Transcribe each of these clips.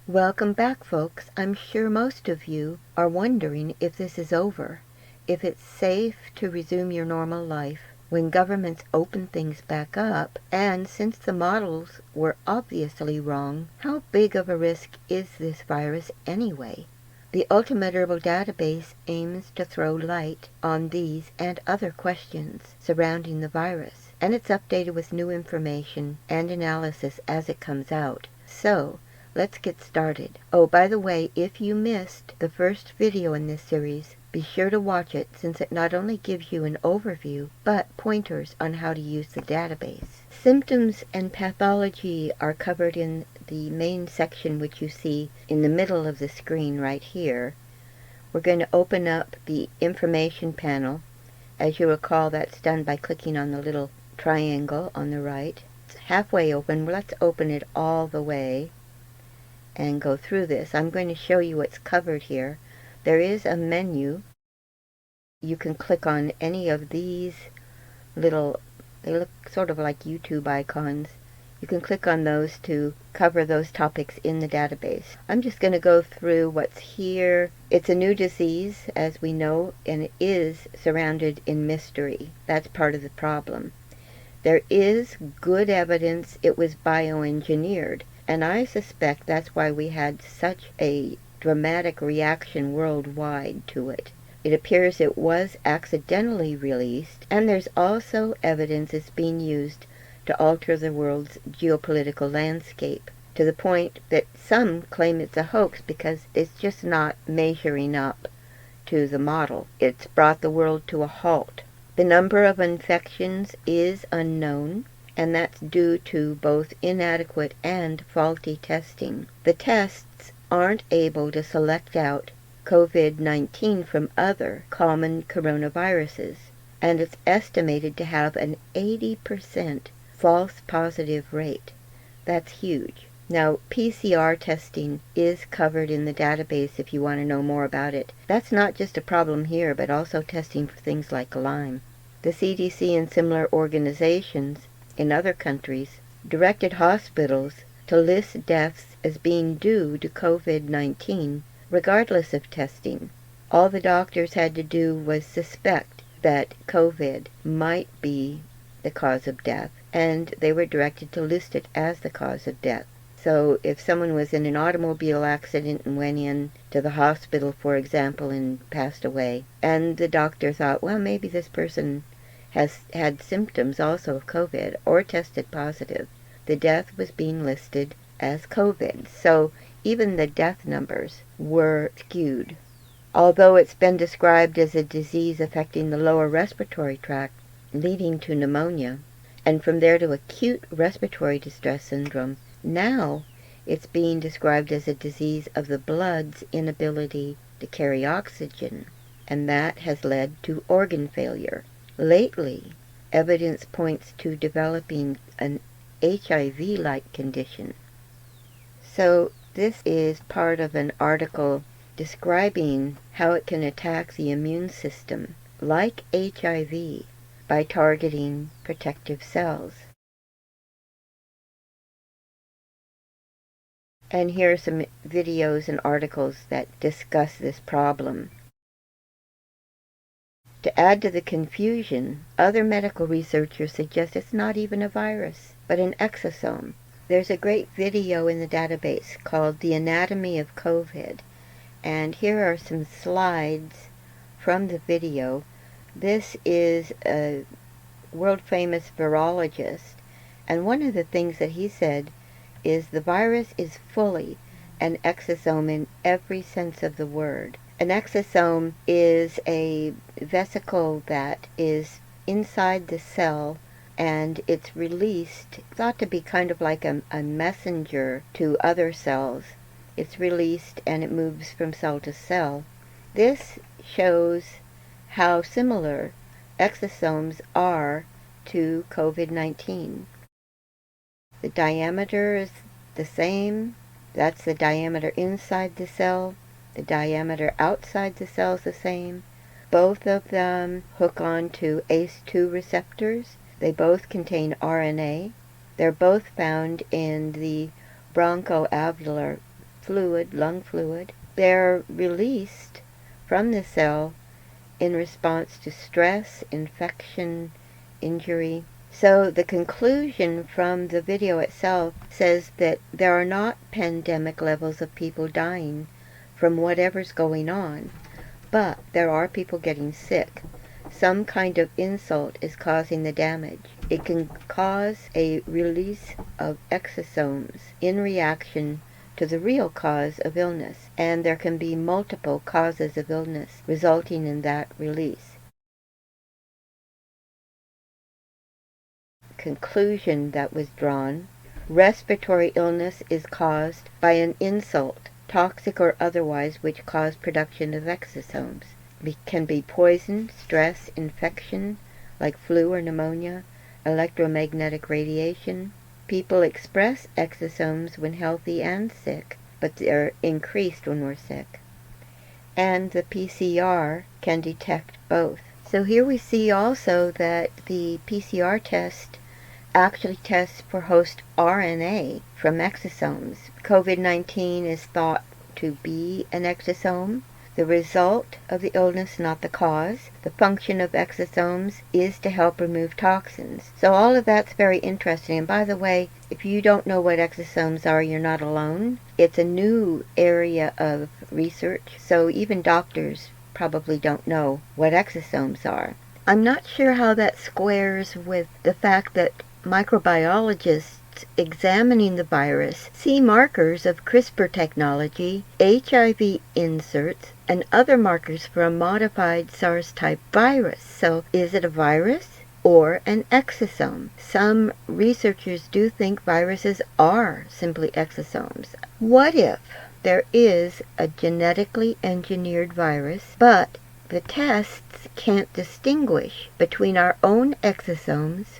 Welcome back, folks. I'm sure most of you are wondering if this is over, if it's safe to resume your normal life when governments open things back up, and since the models were obviously wrong, how big of a risk is this virus anyway? The Ultimate Herbal Database aims to throw light on these and other questions surrounding the virus, and it's updated with new information and analysis as it comes out. So, let's get started. Oh, by the way, if you missed the first video in this series, be sure to watch it since it not only gives you an overview, but pointers on how to use the database. Symptoms and pathology are covered in the main section, which you see in the middle of the screen right here. We're going to open up the information panel. As you recall, that's done by clicking on the little triangle on the right. It's halfway open. Let's open it all the way and go through this. I'm going to show you what's covered here. There is a menu. You can click on any of these little, they look sort of like YouTube icons. You can click on those to cover those topics in the database. I'm just going to go through what's here. It's a new disease, as we know, and it is surrounded in mystery. That's part of the problem. There is good evidence it was bioengineered, and I suspect that's why we had such a dramatic reaction worldwide to it. It appears it was accidentally released, and there's also evidence it's being used to alter the world's geopolitical landscape, to the point that some claim it's a hoax because it's just not measuring up to the model. It's brought the world to a halt. The number of infections is unknown, and that's due to both inadequate and faulty testing. The tests aren't able to select out COVID-19 from other common coronaviruses, and it's estimated to have an 80% false positive rate. That's huge. Now, PCR testing is covered in the database if you want to know more about it. That's not just a problem here, but also testing for things like Lyme. The CDC and similar organizations in other countries directed hospitals to list deaths as being due to COVID-19, regardless of testing. All the doctors had to do was suspect that COVID might be the cause of death, and they were directed to list it as the cause of death. So if someone was in an automobile accident and went in to the hospital, for example, and passed away, and the doctor thought, well, maybe this person has had symptoms also of COVID or tested positive, the death was being listed as COVID. So even the death numbers were skewed. Although it's been described as a disease affecting the lower respiratory tract, leading to pneumonia, and from there to acute respiratory distress syndrome, now it's being described as a disease of the blood's inability to carry oxygen, and that has led to organ failure. Lately, evidence points to developing an HIV-like condition. So this is part of an article describing how it can attack the immune system, like HIV, by targeting protective cells. And here are some videos and articles that discuss this problem. To add to the confusion, other medical researchers suggest it's not even a virus, but an exosome. There's a great video in the database called The Anatomy of COVID, and here are some slides from the video. This is a world-famous virologist, and one of the things that he said is the virus is fully an exosome in every sense of the word. An exosome is a vesicle that is inside the cell, and it's released, thought to be kind of like a messenger to other cells. It's released and it moves from cell to cell. This shows how similar exosomes are to COVID-19. The diameter is the same. That's the diameter inside the cell. The diameter outside the cell is the same. Both of them hook on to ACE2 receptors. They both contain RNA. They're both found in the bronchoalveolar fluid, lung fluid. They're released from the cell in response to stress, infection, injury. So the conclusion from the video itself says that there are not pandemic levels of people dying from whatever's going on, but there are people getting sick. Some kind of insult is causing the damage. It can cause a release of exosomes in reaction to the real cause of illness, and there can be multiple causes of illness resulting in that release. Conclusion that was drawn: respiratory illness is caused by an insult, toxic or otherwise, which cause production of exosomes. It can be poison, stress, infection, like flu or pneumonia, electromagnetic radiation. People express exosomes when healthy and sick, but they're increased when we're sick. And the PCR can detect both. So here we see also that the PCR test actually tests for host RNA from exosomes. COVID-19 is thought to be an exosome. The result of the illness, not the cause. The function of exosomes is to help remove toxins. So all of that's very interesting. And by the way, if you don't know what exosomes are, you're not alone. It's a new area of research, so even doctors probably don't know what exosomes are. I'm not sure how that squares with the fact that microbiologists examining the virus see markers of CRISPR technology, HIV inserts, and other markers for a modified SARS-type virus. So is it a virus or an exosome? Some researchers do think viruses are simply exosomes. What if there is a genetically engineered virus, but the tests can't distinguish between our own exosomes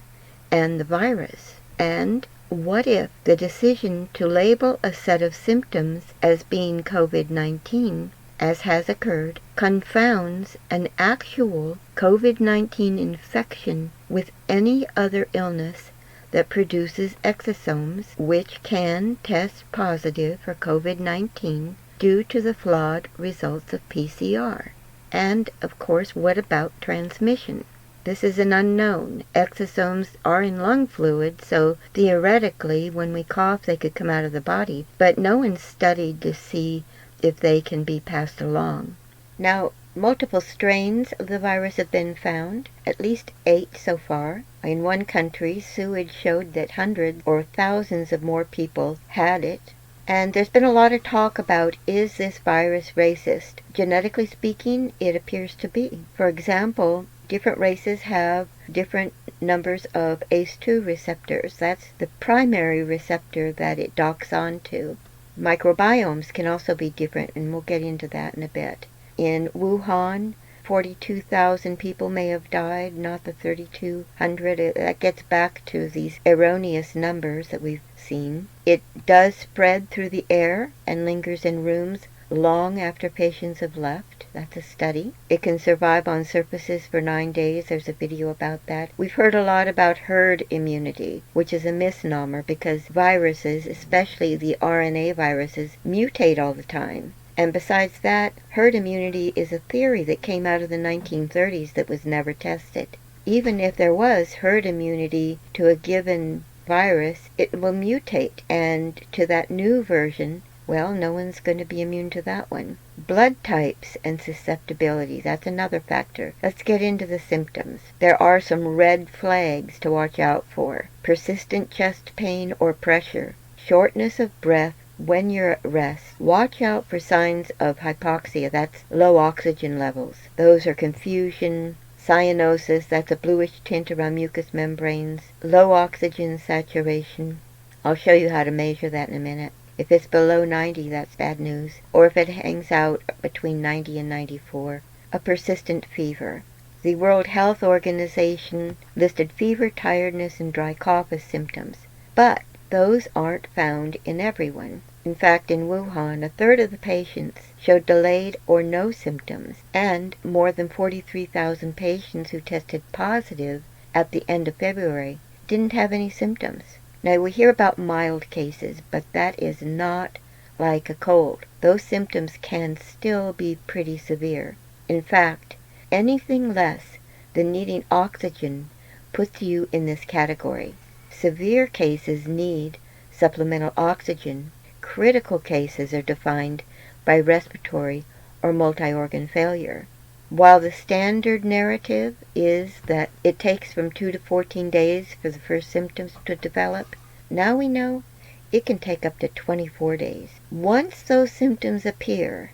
and the virus? And what if the decision to label a set of symptoms as being COVID-19, as has occurred, confounds an actual COVID-19 infection with any other illness that produces exosomes which can test positive for COVID-19 due to the flawed results of PCR? And, of course, what about transmission? This is an unknown. Exosomes are in lung fluid, so theoretically, when we cough, they could come out of the body, but no one's studied to see if they can be passed along. Now, multiple strains of the virus have been found, at least 8 so far. In one country, sewage showed that hundreds or thousands of more people had it. And there's been a lot of talk about, is this virus racist? Genetically speaking, it appears to be. For example, different races have different numbers of ACE2 receptors. That's the primary receptor that it docks onto. Microbiomes can also be different, and we'll get into that in a bit. In Wuhan, 42,000 people may have died, not the 3,200. That gets back to these erroneous numbers that we've seen. It does spread through the air and lingers in rooms long after patients have left. That's a study. It can survive on surfaces for 9 days. There's a video about that. We've heard a lot about herd immunity, which is a misnomer because viruses, especially the RNA viruses, mutate all the time. And besides that, herd immunity is a theory that came out of the 1930s that was never tested. Even if there was herd immunity to a given virus, it will mutate, and to that new version, well, no one's going to be immune to that one. Blood types and susceptibility, that's another factor. Let's get into the symptoms. There are some red flags to watch out for. Persistent chest pain or pressure, shortness of breath when you're at rest. Watch out for signs of hypoxia, that's low oxygen levels. Those are confusion, cyanosis, that's a bluish tint around mucous membranes, low oxygen saturation. I'll show you how to measure that in a minute. If it's below 90, that's bad news. Or if it hangs out between 90 and 94. A persistent fever. The World Health Organization listed fever, tiredness, and dry cough as symptoms. But those aren't found in everyone. In fact, in Wuhan, a third of the patients showed delayed or no symptoms, and more than 43,000 patients who tested positive at the end of February didn't have any symptoms. Now, we hear about mild cases, but that is not like a cold. Those symptoms can still be pretty severe. In fact, anything less than needing oxygen puts you in this category. Severe cases need supplemental oxygen. Critical cases are defined by respiratory or multi-organ failure. While the standard narrative is that it takes from 2 to 14 days for the first symptoms to develop, now we know it can take up to 24 days. Once those symptoms appear,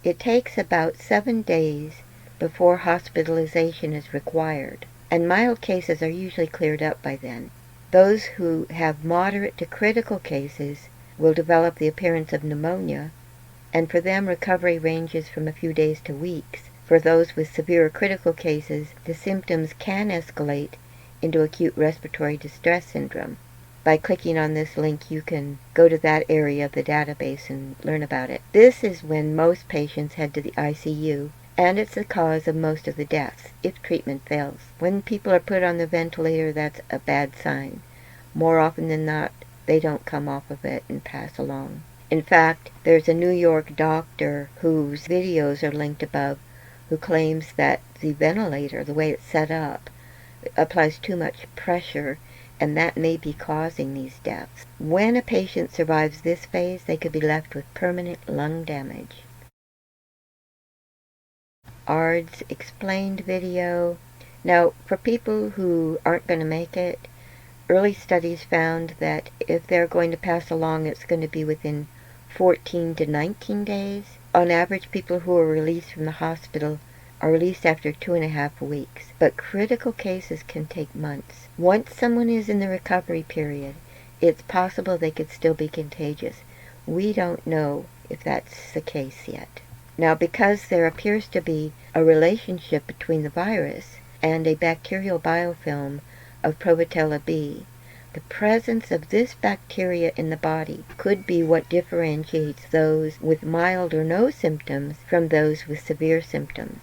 it takes about 7 days before hospitalization is required, and mild cases are usually cleared up by then. Those who have moderate to critical cases will develop the appearance of pneumonia, and for them recovery ranges from a few days to weeks. For those with severe or critical cases, the symptoms can escalate into acute respiratory distress syndrome. By clicking on this link, you can go to that area of the database and learn about it. This is when most patients head to the ICU, and it's the cause of most of the deaths if treatment fails. When people are put on the ventilator, that's a bad sign. More often than not, they don't come off of it and pass along. In fact, there's a New York doctor whose videos are linked above who claims that the ventilator, the way it's set up, applies too much pressure, and that may be causing these deaths. When a patient survives this phase, they could be left with permanent lung damage. ARDS explained video. Now, for people who aren't going to make it, early studies found that if they're going to pass along, it's going to be within 14 to 19 days. On average, people who are released from the hospital are released after 2.5 weeks, but critical cases can take months. Once someone is in the recovery period, it's possible they could still be contagious. We don't know if that's the case yet. Now, because there appears to be a relationship between the virus and a bacterial biofilm of Prevotella B, the presence of this bacteria in the body could be what differentiates those with mild or no symptoms from those with severe symptoms.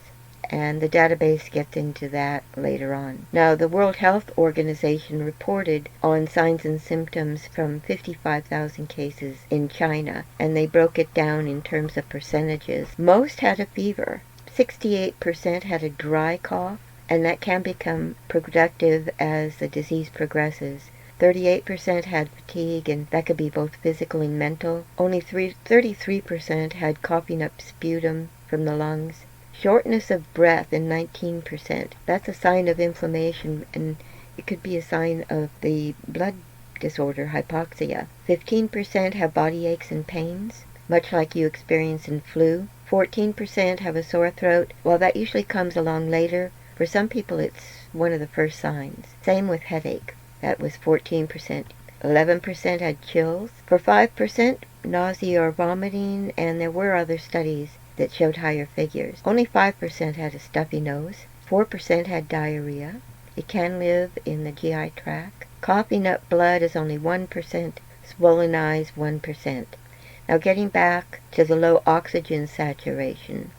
And the database gets into that later on. Now, the World Health Organization reported on signs and symptoms from 55,000 cases in China, and they broke it down in terms of percentages. Most had a fever. 68% had a dry cough, and that can become productive as the disease progresses. 38% had fatigue, and that could be both physical and mental. Only 33% had coughing up sputum from the lungs. Shortness of breath in 19%. That's a sign of inflammation, and it could be a sign of the blood disorder, hypoxia. 15% have body aches and pains, much like you experience in flu. 14% have a sore throat. Well, that usually comes along later. For some people, it's one of the first signs. Same with headache. That was 14%. 11% had chills. For 5%, nausea or vomiting, and there were other studies that showed higher figures. Only 5% had a stuffy nose. 4% had diarrhea. It can live in the GI tract. Coughing up blood is only 1%. Swollen eyes, 1%. Now, getting back to the low oxygen saturation,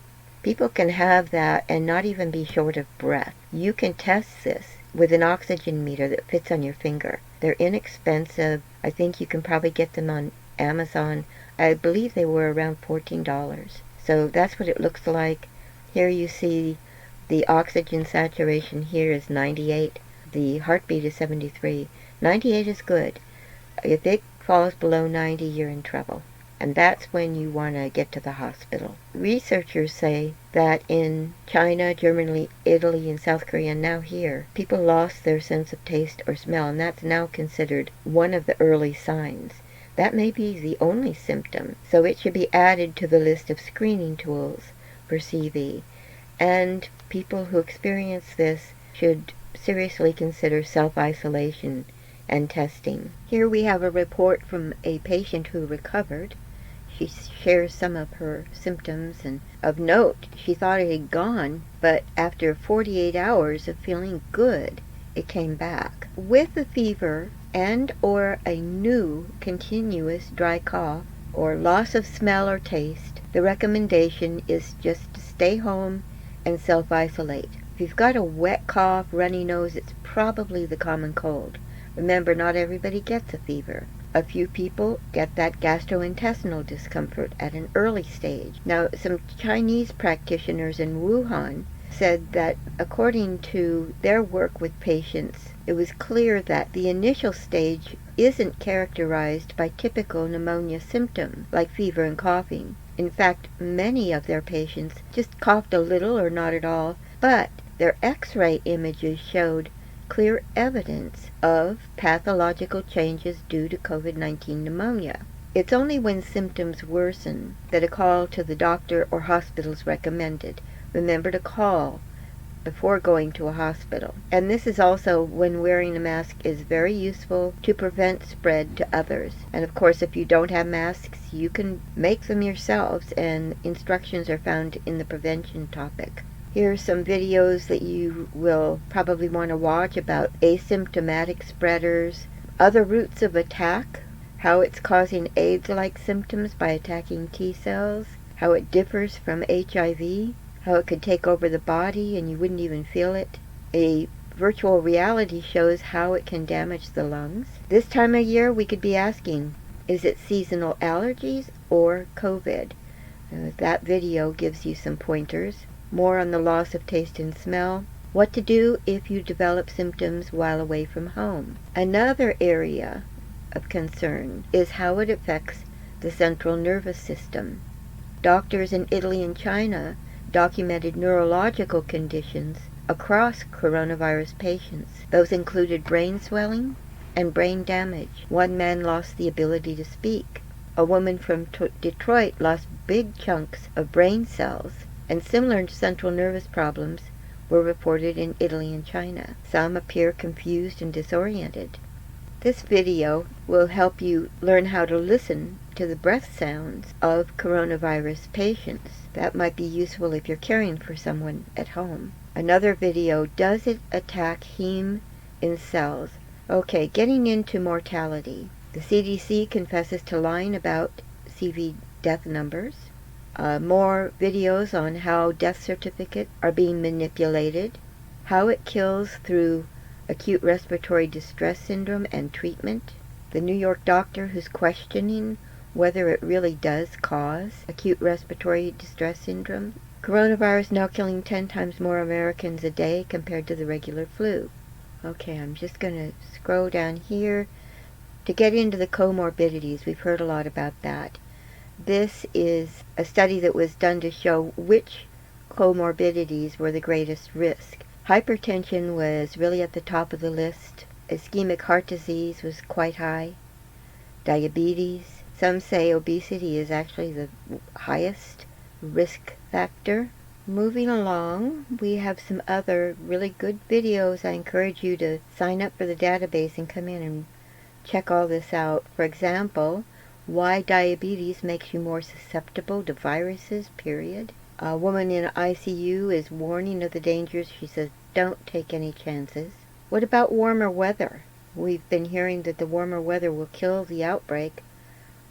people can have that and not even be short of breath. You can test this with an oxygen meter that fits on your finger. They're inexpensive. I think you can probably get them on Amazon. I believe they were around $14. So that's what it looks like. Here you see the oxygen saturation here is 98. The heartbeat is 73. 98 is good. If it falls below 90, you're in trouble. And that's when you want to get to the hospital. Researchers say that in China, Germany, Italy, and South Korea, and now here, people lost their sense of taste or smell, and that's now considered one of the early signs. That may be the only symptom, so it should be added to the list of screening tools for CV. And people who experience this should seriously consider self-isolation and testing. Here we have a report from a patient who recovered. She shares some of her symptoms, and of note, she thought it had gone, but after 48 hours of feeling good, it came back. With a fever and or a new continuous dry cough or loss of smell or taste, the recommendation is just to stay home and self-isolate. If you've got a wet cough, runny nose, it's probably the common cold. Remember, not everybody gets a fever. A few people get that gastrointestinal discomfort at an early stage. Now, some Chinese practitioners in Wuhan said that according to their work with patients, it was clear that the initial stage isn't characterized by typical pneumonia symptoms like fever and coughing. In fact, many of their patients just coughed a little or not at all, but their X-ray images showed clear evidence of pathological changes due to COVID-19 pneumonia. It's only when symptoms worsen that a call to the doctor or hospital is recommended. Remember to call before going to a hospital. And this is also when wearing a mask is very useful to prevent spread to others. And of course, if you don't have masks, you can make them yourselves, and instructions are found in the prevention topic. Here are some videos that you will probably want to watch about asymptomatic spreaders, other routes of attack, how it's causing AIDS-like symptoms by attacking T cells, how it differs from HIV, how it could take over the body and you wouldn't even feel it. A virtual reality shows how it can damage the lungs. This time of year we could be asking, is it seasonal allergies or COVID? That video gives you some pointers. More on the loss of taste and smell. What to do if you develop symptoms while away from home. Another area of concern is how it affects the central nervous system. Doctors in Italy and China documented neurological conditions across coronavirus patients. Those included brain swelling and brain damage. One man lost the ability to speak. A woman from Detroit lost big chunks of brain cells. And similar central nervous problems were reported in Italy and China. Some appear confused and disoriented. This video will help you learn how to listen to the breath sounds of coronavirus patients. That might be useful if you're caring for someone at home. Another video, does it attack heme in cells? Okay, getting into mortality. The CDC confesses to lying about CV death numbers. More videos on how death certificates are being manipulated, how it kills through acute respiratory distress syndrome and treatment, the New York doctor who's questioning whether it really does cause acute respiratory distress syndrome, coronavirus now killing 10 times more Americans a day compared to the regular flu. Okay, I'm just going to scroll down here to get into the comorbidities. We've heard a lot about that. This is a study that was done to show which comorbidities were the greatest risk. Hypertension was really at the top of the list. Ischemic heart disease was quite high. Diabetes. Some say obesity is actually the highest risk factor. Moving along, we have some other really good videos. I encourage you to sign up for the database and come in and check all this out. For example, why diabetes makes you more susceptible to viruses, period. A woman in ICU is warning of the dangers. She says, don't take any chances. What about warmer weather? We've been hearing that the warmer weather will kill the outbreak.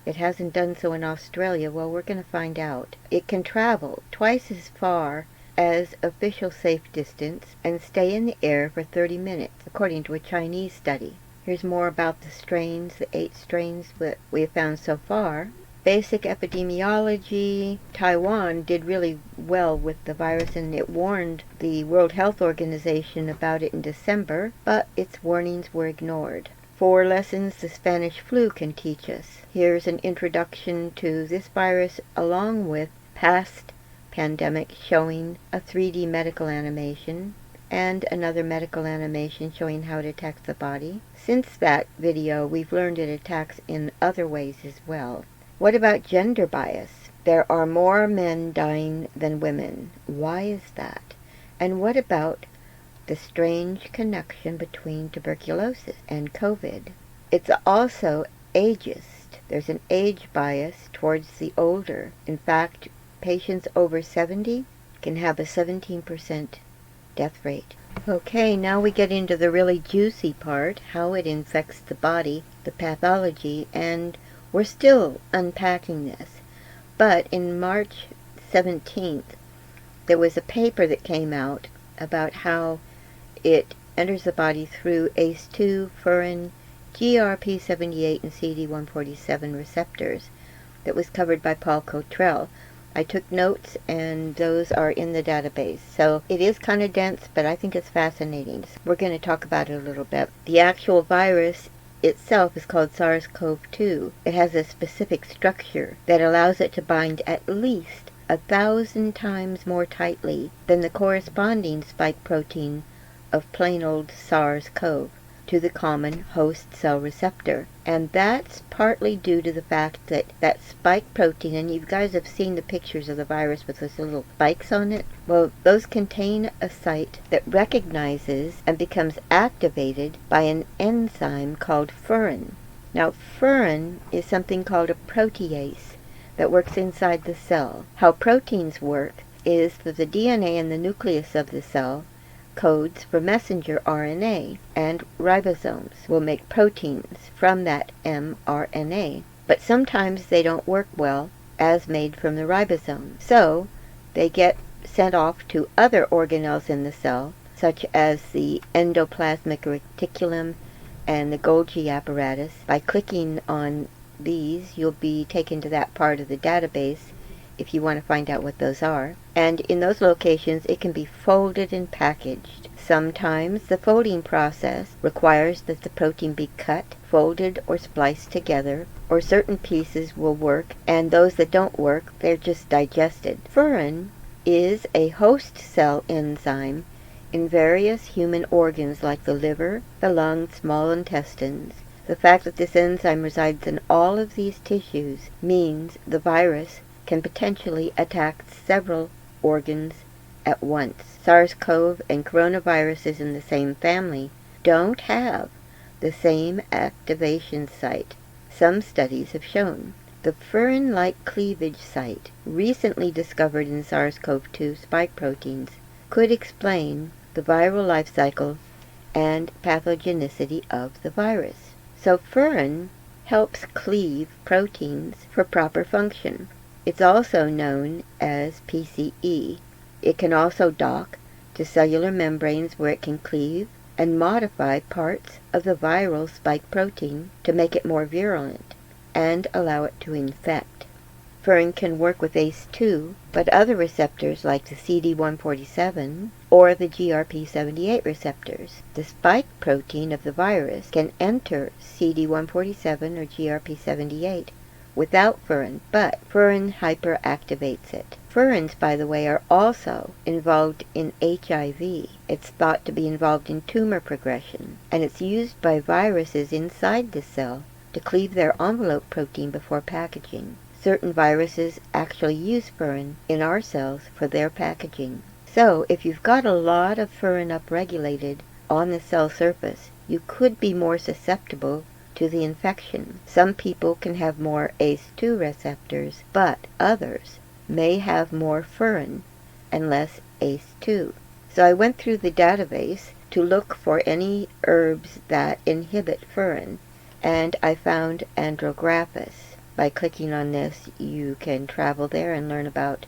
It hasn't done so in Australia. Well, we're going to find out. It can travel twice as far as official safe distance and stay in the air for 30 minutes, according to a Chinese study. Here's more about the strains, the 8 strains that we have found so far. Basic epidemiology. Taiwan did really well with the virus, and it warned the World Health Organization about it in December, but its warnings were ignored. 4 lessons the Spanish flu can teach us. Here's an introduction to this virus along with past pandemics showing a 3D medical animation and another medical animation showing how it attacks the body. Since that video, we've learned it attacks in other ways as well. What about gender bias? There are more men dying than women. Why is that? And what about the strange connection between tuberculosis and COVID? It's also ageist. There's an age bias towards the older. In fact, patients over 70 can have a 17% death rate. Okay, now we get into the really juicy part, how it infects the body, the pathology, and we're still unpacking this. But in March 17th, there was a paper that came out about how it enters the body through ACE2, furin, GRP78 and CD147 receptors that was covered by Paul Cottrell. I took notes, and those are in the database. So it is kind of dense, but I think it's fascinating. We're going to talk about it a little bit. The actual virus itself is called SARS-CoV-2. It has a specific structure that allows it to bind at least 1,000 times more tightly than the corresponding spike protein of plain old SARS-CoV to the common host cell receptor. And that's partly due to the fact that that spike protein, and you guys have seen the pictures of the virus with those little spikes on it, well, those contain a site that recognizes and becomes activated by an enzyme called furin. Now, furin is something called a protease that works inside the cell. How proteins work is that the DNA in the nucleus of the cell codes for messenger RNA, and ribosomes will make proteins from that mRNA. But sometimes they don't work well as made from the ribosome. So they get sent off to other organelles in the cell, such as the endoplasmic reticulum and the Golgi apparatus. By clicking on these, you'll be taken to that part of the database if you want to find out what those are. And in those locations, it can be folded and packaged. Sometimes the folding process requires that the protein be cut, folded, or spliced together, or certain pieces will work, and those that don't work, they're just digested. Furin is a host cell enzyme in various human organs like the liver, the lungs, small intestines. The fact that this enzyme resides in all of these tissues means the virus can potentially attack several organs at once. SARS-CoV and coronaviruses in the same family don't have the same activation site. Some studies have shown the furin-like cleavage site recently discovered in SARS-CoV-2 spike proteins could explain the viral life cycle and pathogenicity of the virus. So furin helps cleave proteins for proper function. It's also known as PCE. It can also dock to cellular membranes where it can cleave and modify parts of the viral spike protein to make it more virulent and allow it to infect. Furin can work with ACE2, but other receptors like the CD147 or the GRP78 receptors. The spike protein of the virus can enter CD147 or GRP78 without furin, but furin hyperactivates it. Furins, by the way, are also involved in HIV. It's thought to be involved in tumor progression, and it's used by viruses inside the cell to cleave their envelope protein before packaging. Certain viruses actually use furin in our cells for their packaging. So, if you've got a lot of furin upregulated on the cell surface, you could be more susceptible to the infection. Some people can have more ACE2 receptors, but others may have more furin and less ACE2. So I went through the database to look for any herbs that inhibit furin, and I found Andrographis. By clicking on this, you can travel there and learn about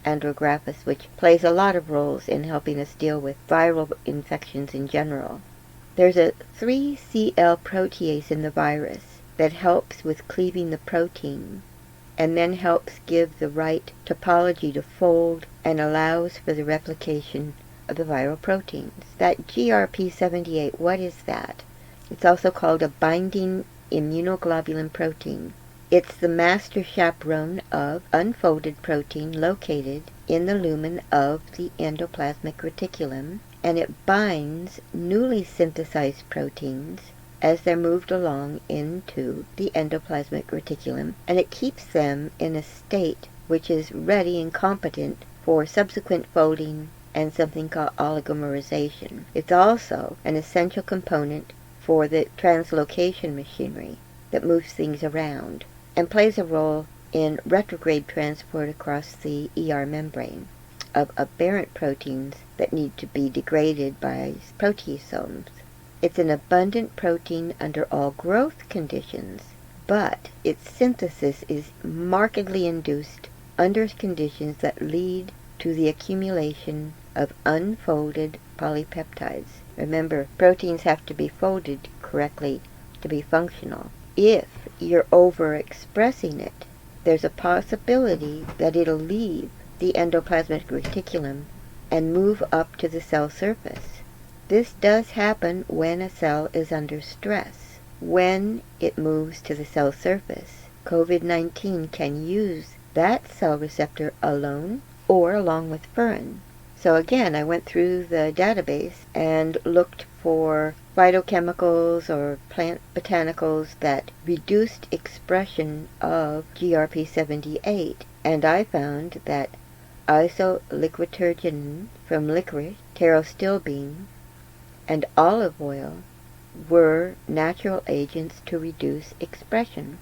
Andrographis, which plays a lot of roles in helping us deal with viral infections in general. There's a 3CL protease in the virus that helps with cleaving the protein and then helps give the right topology to fold and allows for the replication of the viral proteins. That GRP78, what is that? It's also called a binding immunoglobulin protein. It's the master chaperone of unfolded protein located in the lumen of the endoplasmic reticulum, and it binds newly synthesized proteins as they're moved along into the endoplasmic reticulum, and it keeps them in a state which is ready and competent for subsequent folding and something called oligomerization. It's also an essential component for the translocation machinery that moves things around and plays a role in retrograde transport across the ER membrane of aberrant proteins that need to be degraded by proteasomes. It's an abundant protein under all growth conditions, but its synthesis is markedly induced under conditions that lead to the accumulation of unfolded polypeptides. Remember, proteins have to be folded correctly to be functional. If you're overexpressing it, there's a possibility that it'll leave the endoplasmic reticulum and move up to the cell surface. This does happen when a cell is under stress. When it moves to the cell surface, COVID-19 can use that cell receptor alone or along with furin. So again, I went through the database and looked for phytochemicals or plant botanicals that reduced expression of GRP78, and I found that isoliquitergenin from licorice, taro steel bean, and olive oil were natural agents to reduce expression.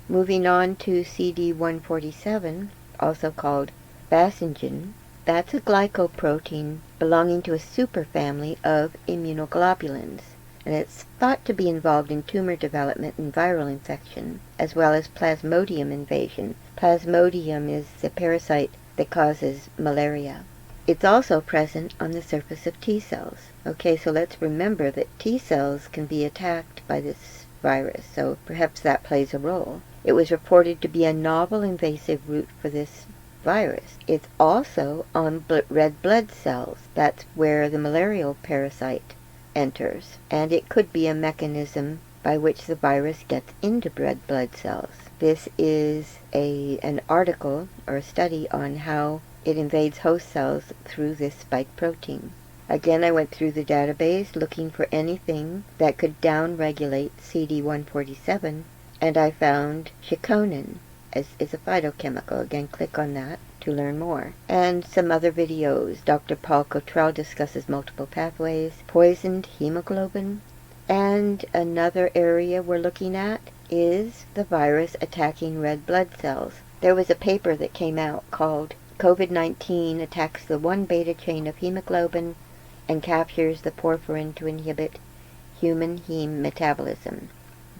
Moving on to CD147, also called basingin, that's a glycoprotein belonging to a superfamily of immunoglobulins, and it's thought to be involved in tumor development and viral infection, as well as plasmodium invasion. Plasmodium is the parasite that causes malaria. It's also present on the surface of T cells. Okay, so let's remember that T cells can be attacked by this virus, so perhaps that plays a role. It was reported to be a novel invasive route for this virus. It's also on red blood cells. That's where the malarial parasite enters, and it could be a mechanism by which the virus gets into red blood cells. This is an article or a study on how it invades host cells through this spike protein. Again, I went through the database looking for anything that could downregulate CD147, and I found chiconin as is a phytochemical. Again, click on that to learn more. And some other videos. Dr. Paul Cottrell discusses multiple pathways, poisoned hemoglobin, and another area we're looking at is the virus attacking red blood cells. There was a paper that came out called COVID-19 attacks the 1-beta chain of hemoglobin and captures the porphyrin to inhibit human heme metabolism.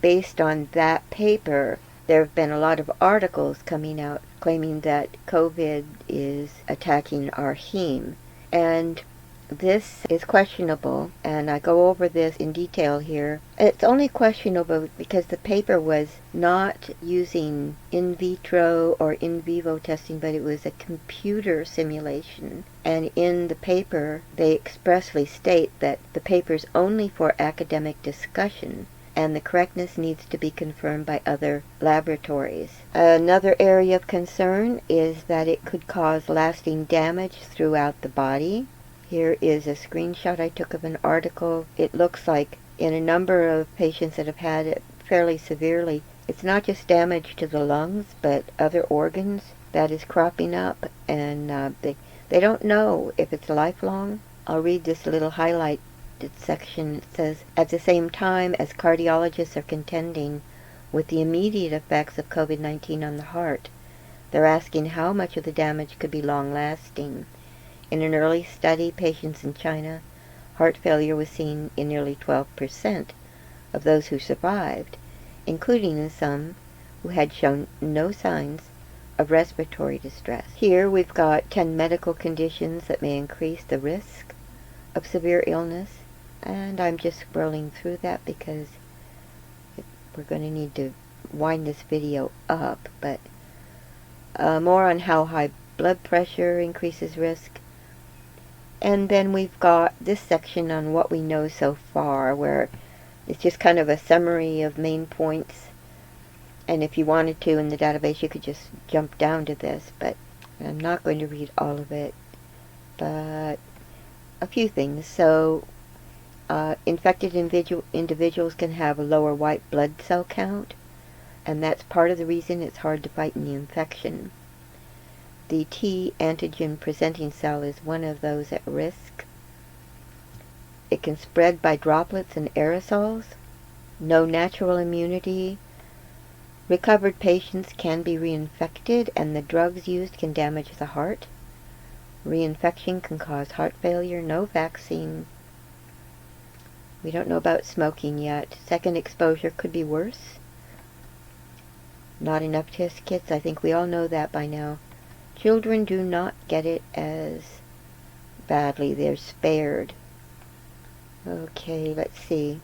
Based on that paper, there have been a lot of articles coming out claiming that COVID is attacking our heme, and this is questionable, and I go over this in detail here. It's only questionable because the paper was not using in vitro or in vivo testing, but it was a computer simulation. And in the paper, they expressly state that the paper's only for academic discussion, and the correctness needs to be confirmed by other laboratories. Another area of concern is that it could cause lasting damage throughout the body. Here is a screenshot I took of an article. It looks like in a number of patients that have had it fairly severely, it's not just damage to the lungs, but other organs that is cropping up, and they don't know if it's lifelong. I'll read this little highlighted section. It says, at the same time as cardiologists are contending with the immediate effects of COVID-19 on the heart, they're asking how much of the damage could be long-lasting. In an early study, patients in China, heart failure was seen in nearly 12% of those who survived, including in some who had shown no signs of respiratory distress. Here we've got 10 medical conditions that may increase the risk of severe illness, and I'm just scrolling through that because we're going to need to wind this video up, but more on how high blood pressure increases risk. And then we've got this section on what we know so far, where it's just kind of a summary of main points. And if you wanted to in the database, you could just jump down to this, but I'm not going to read all of it. But a few things. So, infected individuals can have a lower white blood cell count, and that's part of the reason it's hard to fight the infection. The T antigen presenting cell is one of those at risk. It can spread by droplets and aerosols. No natural immunity. Recovered patients can be reinfected, and the drugs used can damage the heart. Reinfection can cause heart failure. No vaccine. We don't know about smoking yet. Second exposure could be worse. Not enough test kits. I think we all know that by now. Children do not get it as badly. They're spared. Okay, let's see.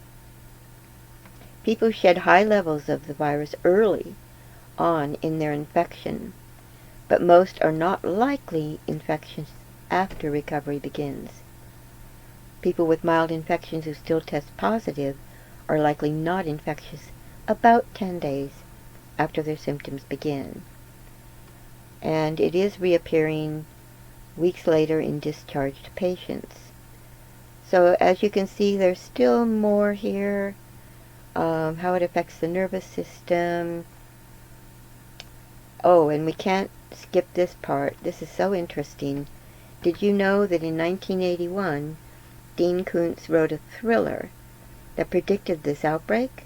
People shed high levels of the virus early on in their infection, but most are not likely infectious after recovery begins. People with mild infections who still test positive are likely not infectious about 10 days after their symptoms begin. And it is reappearing weeks later in discharged patients. So as you can see, there's still more here. How it affects the nervous system. Oh, and we can't skip this part. This is so interesting. Did you know that in 1981, Dean Koontz wrote a thriller that predicted this outbreak?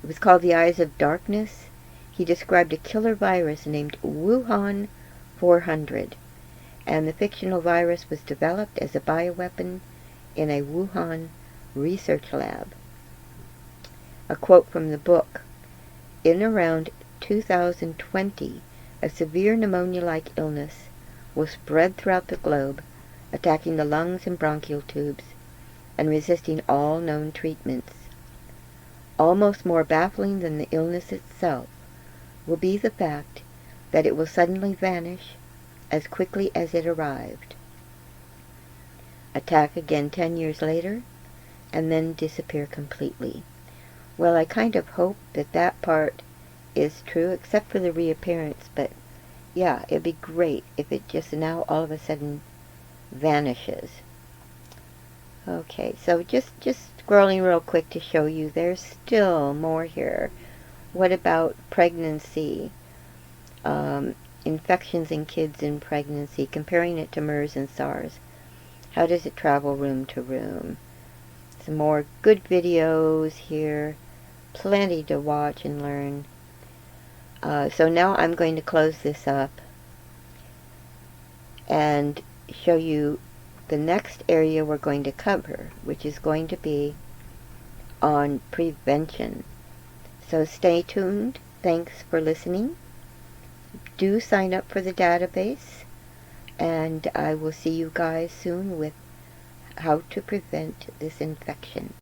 It was called The Eyes of Darkness. He described a killer virus named Wuhan 400, and the fictional virus was developed as a bioweapon in a Wuhan research lab. A quote from the book: "In around 2020, a severe pneumonia-like illness will spread throughout the globe, attacking the lungs and bronchial tubes, and resisting all known treatments. Almost more baffling than the illness itself will be the fact that it will suddenly vanish as quickly as it arrived, attack again 10 years later, and then disappear completely." Well, I kind of hope that that part is true, except for the reappearance, but yeah, it'd be great if it just now all of a sudden vanishes. Okay, so just scrolling real quick to show you there's still more here. What about pregnancy? Infections in kids in pregnancy, comparing it to MERS and SARS. How does it travel room to room? Some more good videos here. Plenty to watch and learn. So now I'm going to close this up and show you the next area we're going to cover, which is going to be on prevention. So stay tuned. Thanks for listening. Do sign up for the database, and I will see you guys soon with how to prevent this infection.